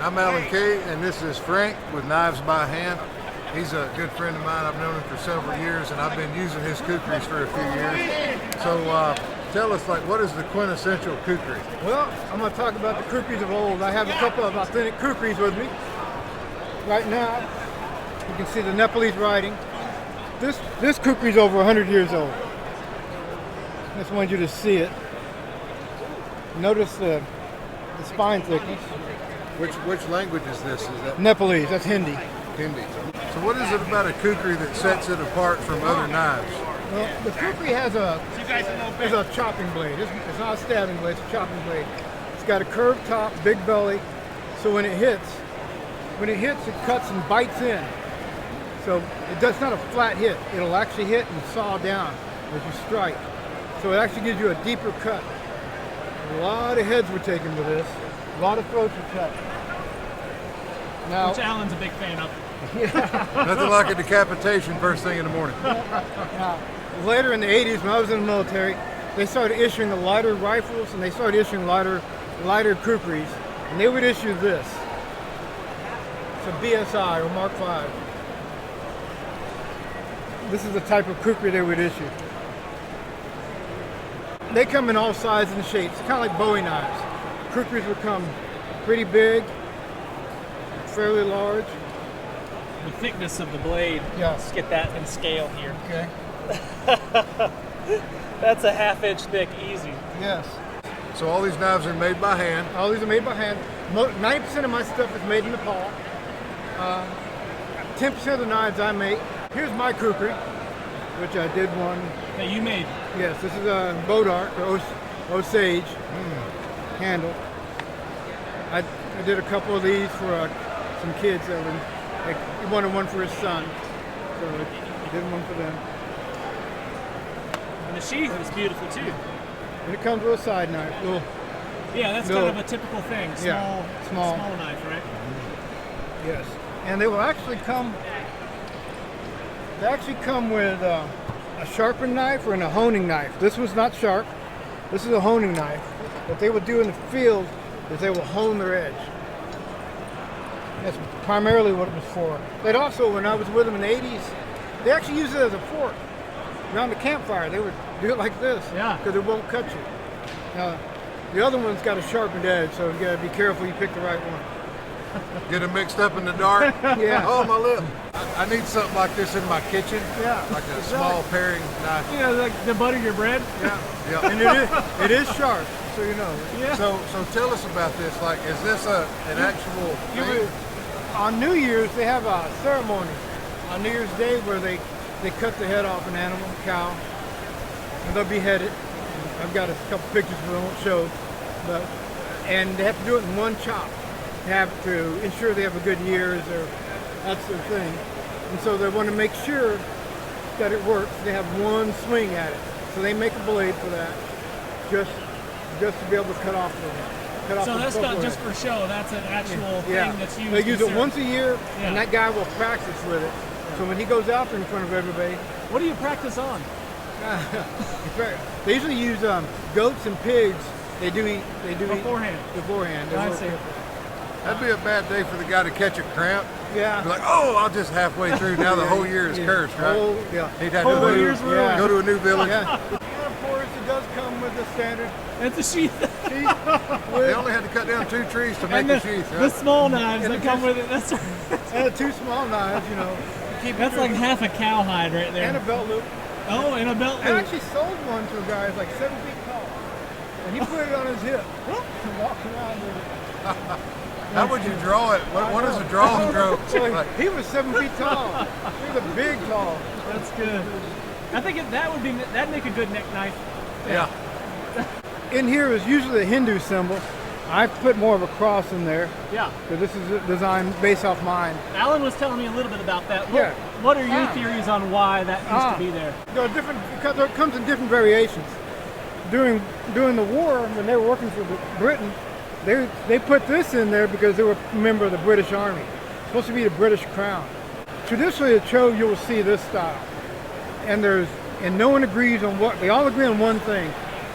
I'm Alan Kay, and this is Frank with Knives by Hand. He's a good friend of mine. I've known him for several years, and I've been using his kukuris for a few years. So tell us, like, what is the quintessential kukuri? Well, I'm going to talk about the kukuris of old. I have a couple of authentic kukuris with me. Right now, you can see the Nepalese writing. This kukuri is over 100 years old. I just wanted you to see it. Notice the spine thickness. Which language is this? Is that Nepalese, that's Hindi. Hindi? So what is it about a kukuri that sets it apart from other knives? Well, the kukuri has a chopping blade. It's not a stabbing blade, it's a chopping blade. It's got a curved top, big belly, so when it hits, it cuts and bites in. So it's not a flat hit. It'll actually hit and saw down as you strike. So it actually gives you a deeper cut. A lot of heads were taken with this. A lot of throats were cut. Now, which Alan's a big fan of. Yeah. Nothing like a decapitation first thing in the morning. Now, later in the 80s, when I was in the military, they started issuing the lighter rifles and they started issuing lighter kukuris, and they would issue this. It's a BSI or Mark V. This is the type of kukuri they would issue. They come in all sizes and shapes, kind of like Bowie knives. Kukuris would come pretty big, fairly large. The thickness of the blade, Yeah. let's get that in scale here. Okay. That's a half-inch thick, easy. Yes. So all these knives are made by hand. All these are made by hand. 90% of my stuff is made in Nepal. 10% of the knives I make. Here's my kukuri, which I did one. That you made. Yes, this is a Bodart or Osage handle. I did a couple of these for some kids that were. He wanted one for his son, so I did one for them. And the sheath is beautiful too. And it comes with a side knife. Yeah, that's kind of a typical thing. Small knife, right? Yes, and they will actually come. They actually come with a sharpened knife or a honing knife. This was not sharp. This is a honing knife. What they will do in the field is they will hone their edge. That's primarily what it was for. They'd also, when I was with them in the 80s, they actually used it as a fork. Around the campfire, they would do it like this. Yeah. Because it won't cut you. Now, the other one's got a sharpened edge, so you gotta be careful you pick the right one. Get them mixed up in the dark. Yeah. Oh, my lip. I need something like this in my kitchen. Yeah. Like a small paring knife. You know, like to butter your bread. Yeah. Yeah. And it is sharp, so you know. Yeah. So tell us about this. Like, is this an actual thing? On New Year's, they have a ceremony on New Year's Day where they cut the head off an animal, cow, and they'll behead it. I've got a couple pictures that I won't show, and they have to do it in one chop. They have to ensure they have a good year. That's their thing, and so they want to make sure that it works. They have one swing at it, so they make a blade for that, just to be able to cut off the. So that's not just for show. That's an actual thing that's used. They use it once a year, Yeah. and that guy will practice with it. So when he goes out there in front of everybody, What do you practice on? they usually use goats and pigs. They do eat Beforehand. Beforehand. They're I real see. careful. That'd be a bad day for the guy to catch a cramp. Yeah. Be like, oh, I'll just halfway through. Now the whole year is cursed, right? He'd have to Whole move, year's ruined. go to a new village. Yeah. And of course, it does come with the standard It's a sheath. They with only had to cut down 2 trees to make And the sheath, the right? small knives And that the come two- with it. That's and 2 small knives, you know. To keep that's it like half a cowhide right and a there. belt loop. Oh, and a belt I loop. actually sold one to a guy who's like 7 feet tall, and he put it on his hip and walked around with it. How would you draw it? What is a draw stroke? Well, Like, he was 7 feet tall. He was a big tall. That's good. I think that'd make a good neck knife. yeah. In here is usually a Hindu symbol. I put more of a cross in there Yeah. because this is a design based off mine. Alan was telling me a little bit about that. Yeah. What are your theories on why that used to be there? There are different, because it comes in different variations. During the war, when they were working for Britain, they put this in there because they were a member of the British Army. It's supposed to be the British crown. Traditionally at Cho, you will see this style, and no one agrees on what. They all agree on one thing: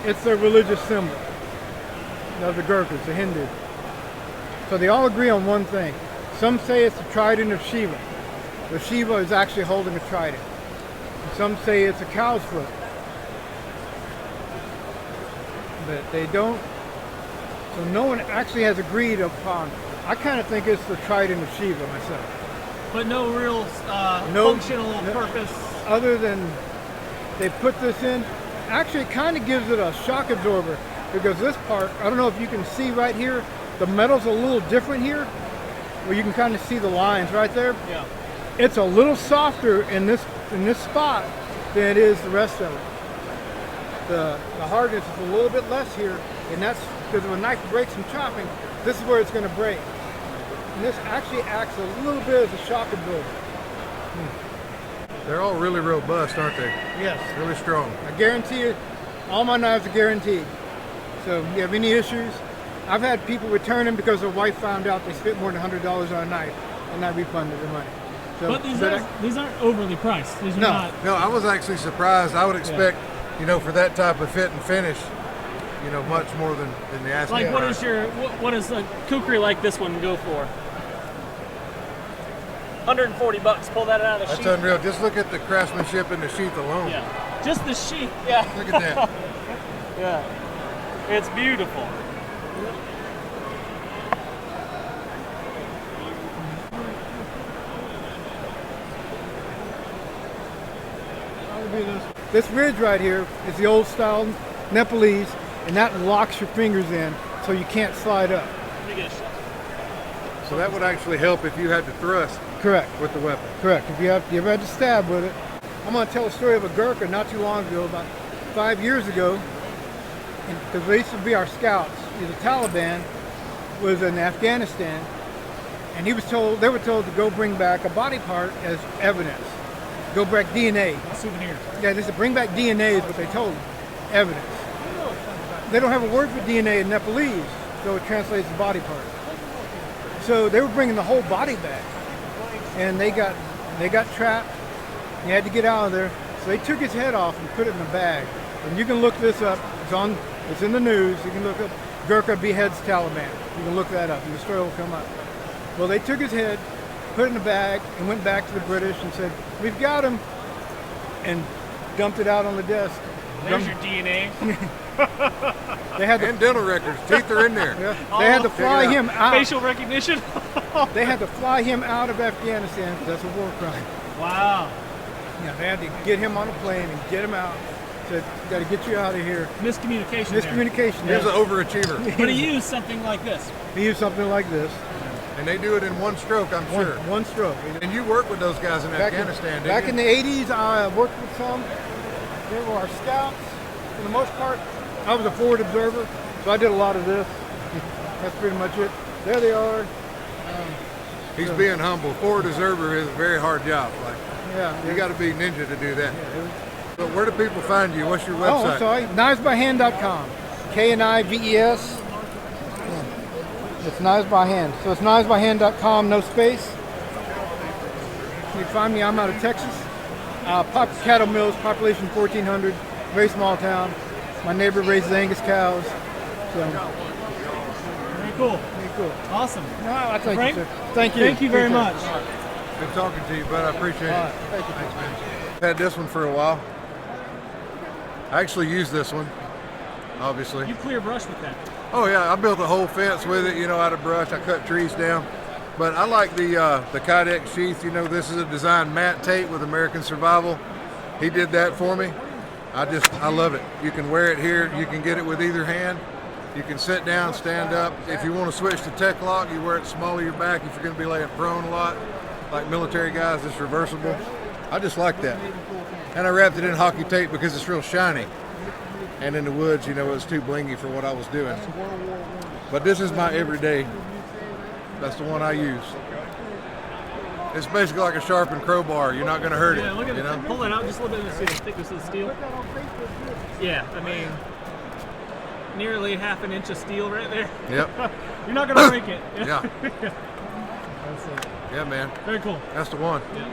it's their religious symbol. Of the Gurkhas, the Hindu. So they all agree on one thing. Some say it's the trident of Shiva. The Shiva is actually holding a trident. And some say it's a cow's foot. But they don't. So no one actually has agreed upon. I kind of think it's the trident of Shiva myself. But no real functional purpose. Other than they put this in. Actually, it kind of gives it a shock absorber because this part, I don't know if you can see right here, the metal's a little different here, where you can kind of see the lines right there. Yeah. It's a little softer in this spot than it is the rest of it. The hardness is a little bit less here, and that's because if a knife breaks from chopping, this is where it's going to break. And this actually acts a little bit as a shock absorber. They're all really robust, aren't they? Yes. Really strong. I guarantee you, all my knives are guaranteed. So if you have any issues, I've had people return them because their wife found out they spent more than $100 on a knife and I refunded their money. So, but these aren't overly priced. These are not. No, I was actually surprised. I would expect, for that type of fit and finish, much more than the asking. Like, what does a kukri like this one go for? $140. Pull that out of the sheath. That's unreal. Just look at the craftsmanship in the sheath alone. Yeah, just the sheath. Yeah. Look at that. Yeah, it's beautiful. This ridge right here is the old style Nepalese, and that locks your fingers in so you can't slide up. Let me get a shot. So that would actually help if you had to thrust. Correct. With the weapon. Correct. If you ever had to stab with it. I'm going to tell a story of a Gurkha not too long ago, about 5 years ago, because they used to be our scouts. The Taliban was in Afghanistan, and they were told to go bring back a body part as evidence. Go back DNA. A souvenir. Yeah, they said bring back DNA is what they told them. Evidence. They don't have a word for DNA in Nepalese, so it translates as body part. So they were bringing the whole body back, and they got trapped. They had to get out of there, so they took his head off and put it in a bag. And you can look this up. It's in the news. You can look up Gurkha beheads Taliban. You can look that up, and the story will come up. Well, they took his head, put it in a bag, and went back to the British and said, "We've got him," and dumped it out on the desk. There's your DNA. They had and dental records. Teeth are in there. Yeah. They had to fly him out. Facial recognition. They had to fly him out of Afghanistan because that's a war crime. Wow. Yeah, they had to get him on a plane and get him out. Said, "Got to get you out of here." Miscommunication. Miscommunication. He was an overachiever. But he used something like this. He used something like this. And they do it in one stroke, I'm sure. One stroke. And you work with those guys in Afghanistan, didn't you? Back in the 80s, I worked with some. They were our scouts. For the most part, I was a forward observer, so I did a lot of this. That's pretty much it. There they are. He's being humble. Forward observer is a very hard job. Yeah. You got to be ninja to do that. So where do people find you? What's your website? Oh, I'm sorry. Knivesbyhand.com. Knives. It's Knives by Hand. So it's knivesbyhand.com, no space. You can find me. I'm out of Texas. Cattle Mills, population 1,400, very small town. My neighbor raises Angus cows. So. Very cool. Very cool. Awesome. No, thank Frank, you, sir. Thank you. Thank you very much. Good talking to you, bud. I appreciate it. Thank you. Thanks, man. I've had this one for a while. I actually used this one, obviously. You clear brush with that. Oh yeah, I built a whole fence with it, out of brush. I cut trees down. But I like the Kydex sheath. This is a design Matt Tate with American Survival. He did that for me. I love it. You can wear it here. You can get it with either hand. You can sit down, stand up. If you want to switch to tech lock, you wear it small of your back if you're going to be laying prone a lot. Like military guys, it's reversible. I just like that. And I wrapped it in hockey tape because it's real shiny. And in the woods, it was too blingy for what I was doing. But this is my everyday. That's the one I use. It's basically like a sharpened crowbar. You're not going to hurt it. Yeah, look at it. Pull it out just a little bit to see the thickness of the steel. Yeah, I mean, nearly half an inch of steel right there. Yep. You're not going to break it. Yeah. That's it. Yeah, man. Very cool. That's the one. Yeah.